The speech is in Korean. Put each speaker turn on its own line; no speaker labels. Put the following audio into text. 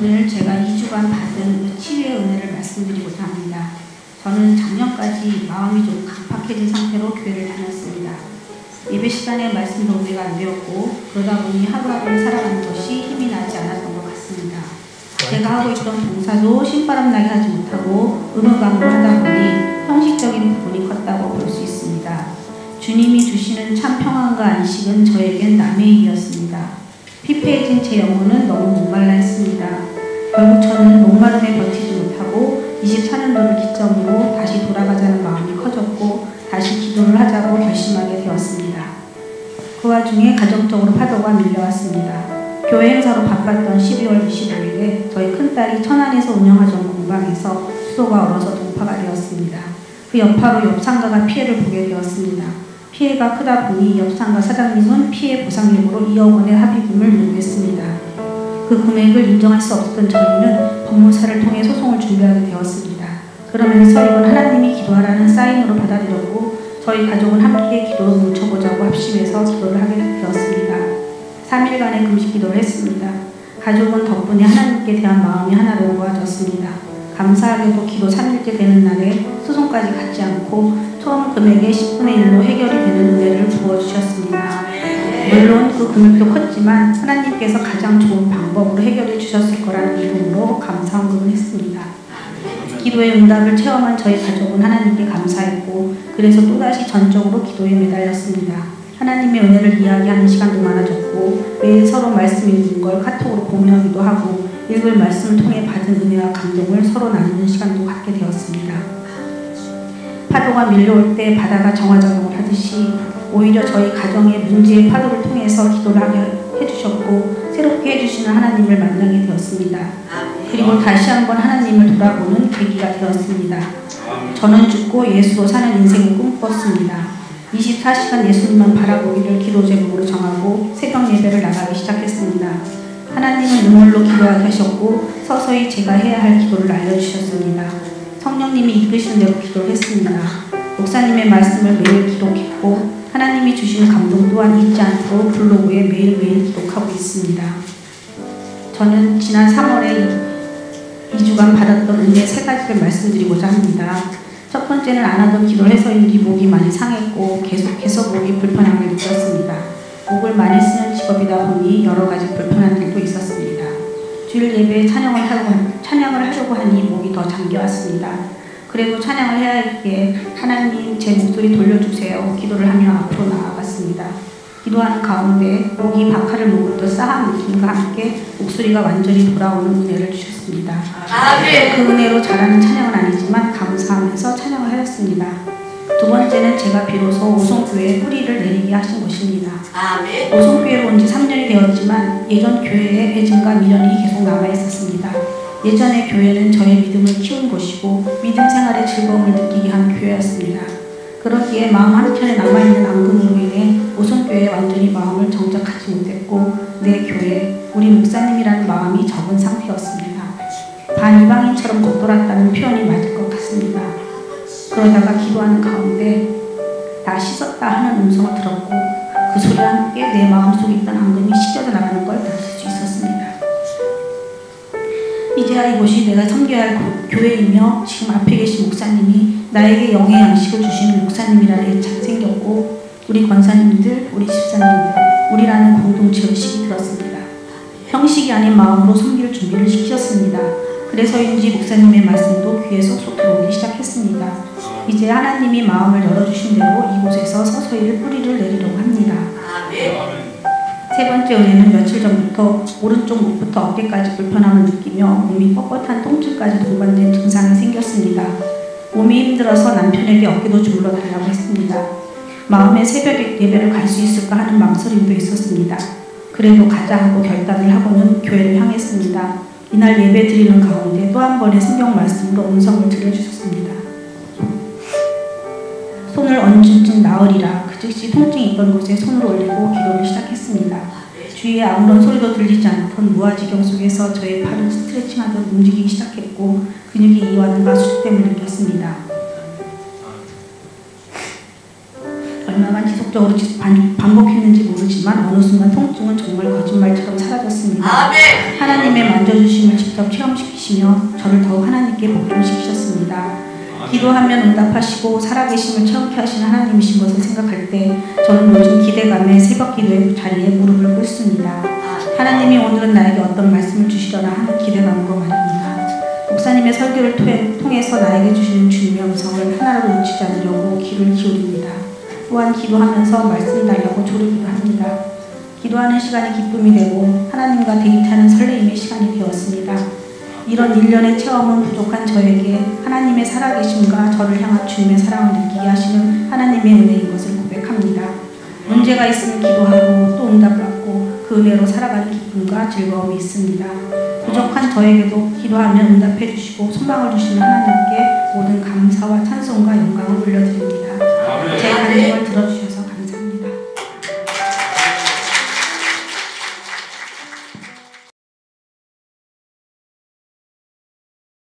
오늘 제가 2주간 받은 치유의 은혜를 말씀드리고자 합니다. 저는 작년까지 마음이 좀 강팍해진 상태로 교회를 다녔습니다. 예배 시간에 말씀 동네가 안 되었고 그러다 보니 하루하루 살아가는 것이 힘이 나지 않았던 것 같습니다. 제가 하고 있던 봉사도 신바람나게 하지 못하고 의무감으로 하다 보니 형식적인 부분이 컸다고 볼 수 있습니다. 주님이 주시는 참 평안과 안식은 저에겐 남의 일이었습니다. 피폐해진 제 영혼은 너무 목말라 했습니다. 결국 저는 목마름에 버티지 못하고 24년도를 기점으로 다시 돌아가자는 마음이 커졌고 다시 기도를 하자고 결심하게 되었습니다. 그 와중에 가정적으로 파도가 밀려왔습니다. 교회 행사로 바빴던 12월 25일에 저희 큰딸이 천안에서 운영하던 공방에서 수도가 얼어서 동파가 되었습니다. 그 여파로 옆 상가가 피해를 보게 되었습니다. 피해가 크다 보니 옆 상가 사장님은 피해 보상금으로 2억 원의 합의금을 요구했습니다. 그 금액을 인정할 수 없었던 저희는 법무사를 통해 소송을 준비하게 되었습니다. 그러면서 이건 하나님이 기도하라는 사인으로 받아들였고 저희 가족은 함께 기도로 뭉쳐보자고 합심해서 기도를 하게 되었습니다. 3일간의 금식 기도를 했습니다. 가족은 덕분에 하나님께 대한 마음이 하나로 모아졌습니다. 감사하게도 기도 3일째 되는 날에 소송까지 갖지 않고 처음 금액의 10분의 1로 해결이 되는 은혜를 부어주셨습니다. 물론 그 금액도 컸지만 하나님께서 가장 좋은 방법으로 해결해 주셨을 거라는 믿음으로 감사헌금을 했습니다. 기도의 응답을 체험한 저희 가족은 하나님께 감사했고 그래서 또다시 전적으로 기도에 매달렸습니다. 하나님의 은혜를 이야기하는 시간도 많아졌고 매일 서로 말씀 읽는 걸 카톡으로 공유하기도 하고 읽을 말씀을 통해 받은 은혜와 감동을 서로 나누는 시간도 갖게 되었습니다. 파도가 밀려올 때 바다가 정화작용을 하듯이 오히려 저희 가정의 문제의 파도를 통해서 기도를 하게 해주셨고 새롭게 해주시는 하나님을 만나게 되었습니다. 그리고 다시 한번 하나님을 돌아보는 계기가 되었습니다. 저는 죽고 예수로 사는 인생을 꿈꿨습니다. 24시간 예수님만 바라보기를 기도 제목으로 정하고 새벽 예배를 나가기 시작했습니다. 하나님은 눈물로 기도하게 하셨고 서서히 제가 해야 할 기도를 알려주셨습니다. 성령님이 이끄시는 대로 기도를 했습니다. 목사님의 말씀을 매일 기록했고 하나님이 주신 감동 또한 잊지 않도록 블로그에 매일매일 기록하고 있습니다. 저는 지난 3월에 2주간 받았던 은혜 3가지를 말씀드리고자 합니다. 첫 번째는 안 하던 기도를 해서인지 목이 많이 상했고 계속해서 목이 불편함을 느꼈습니다. 목을 많이 쓰는 직업이다 보니 여러 가지 불편한 일도 있었습니다. 주일 예배에 찬양을 하려고 하니 목이 더 잠겨왔습니다. 그래도 찬양을 해야 했기에 하나님 제 목소리 돌려주세요. 기도를 하며 앞으로 나아갔습니다. 기도하는 가운데 목이 박하를 먹었던 싸한 느낌과 함께 목소리가 완전히 돌아오는 은혜를 주셨습니다. 그 은혜로 잘하는 찬양은 아니지만 감사하면서 찬양을 하였습니다. 두 번째는 제가 비로소 오송교회에 뿌리를 내리게 하신 것입니다. 오송교회로 온 지 3년이 되었지만 예전 교회의 애증과 미련이 계속 남아있었습니다. 예전의 교회는 저의 믿음을 키운 곳이고 믿음 생활의 즐거움을 느끼게 한 교회였습니다. 그렇기에 마음 한켠에 남아있는 앙금으로 인해 오송교회에 완전히 마음을 정착하지 못했고 내 교회, 우리 목사님이라는 마음이 적은 상태였습니다. 반이방인처럼 겉돌았다는 표현이 맞을 것 같습니다. 그러다가 기도하는 가운데 다 씻었다 하는 음성을 들었고 그 소리와 함께 내 마음속에 있던 앙금이 씻겨져 나가는 걸 느낄 수 있었습니다. 이제야 이곳이 내가 섬겨야 할 교회이며 지금 앞에 계신 목사님이 나에게 영의 양식을 주시는 목사님이라는 애착이 생겼고 우리 권사님들, 우리 집사님들, 우리라는 공동체 의식이 들었습니다. 형식이 아닌 마음으로 섬길 준비를 시켰습니다. 그래서인지 목사님의 말씀도 귀에 쏙쏙 들어오기 시작했습니다. 이제 하나님이 마음을 열어주신 대로 이곳에서 서서히 뿌리를 내리려고 합니다. 세 번째 은혜는 며칠 전부터 오른쪽 목부터 어깨까지 불편함을 느끼며 몸이 뻣뻣한 통증까지 동반된 증상이 생겼습니다. 몸이 힘들어서 남편에게 어깨도 주물러 달라고 했습니다. 마음에 새벽 예배를 갈 수 있을까 하는 망설임도 있었습니다. 그래도 가자 하고 결단을 하고는 교회를 향했습니다. 이날 예배 드리는 가운데 또 한 번의 성경 말씀으로 음성을 들려주셨습니다. 손을 얹은즉 나으리라. 그 즉시 통증이 있던 곳에 손을 올리고 기도를 시작했습니다. 주위에 아무런 소리도 들리지 않던 무아지경 속에서 저의 팔은 스트레칭하듯 움직이기 시작했고 근육이 이완과 수축됨을 느꼈습니다. 얼마간 지속적으로 반복했는지 모르지만 어느 순간 통증은 정말 거짓말처럼 사라졌습니다.
아멘.
하나님의 만져주심을 직접 체험시키시며 저를 더욱 하나님께 복종시키셨습니다. 기도하면 응답하시고 살아계심을 체험케 하시는 하나님이신 것을 생각할 때 저는 요즘 기대감에 새벽 기도의 자리에 무릎을 꿇습니다. 하나님이 오늘은 나에게 어떤 말씀을 주시려나 하는 기대감으로 말입니다. 목사님의 설교를 통해서 나에게 주시는 주님의 음성을 하나로 놓치지 않으려고 귀를 기울입니다. 또한 기도하면서 말씀 달라고 조르기도 합니다. 기도하는 시간이 기쁨이 되고 하나님과 데이트하는 설레임의 시간이 되었습니다. 이런 일련의 체험은 부족한 저에게 하나님의 살아계심과 저를 향한 주님의 사랑을 느끼게 하시는 하나님의 은혜인 것을 고백합니다. 문제가 있으면 기도하고 또 응답받고 그 은혜로 살아가는 기쁨과 즐거움이 있습니다. 부족한 저에게도 기도하면 응답해 주시고 소망을 주시는 하나님께 모든 감사와 찬송과 영광을 올려드립니다. 제 간증을 들어주시고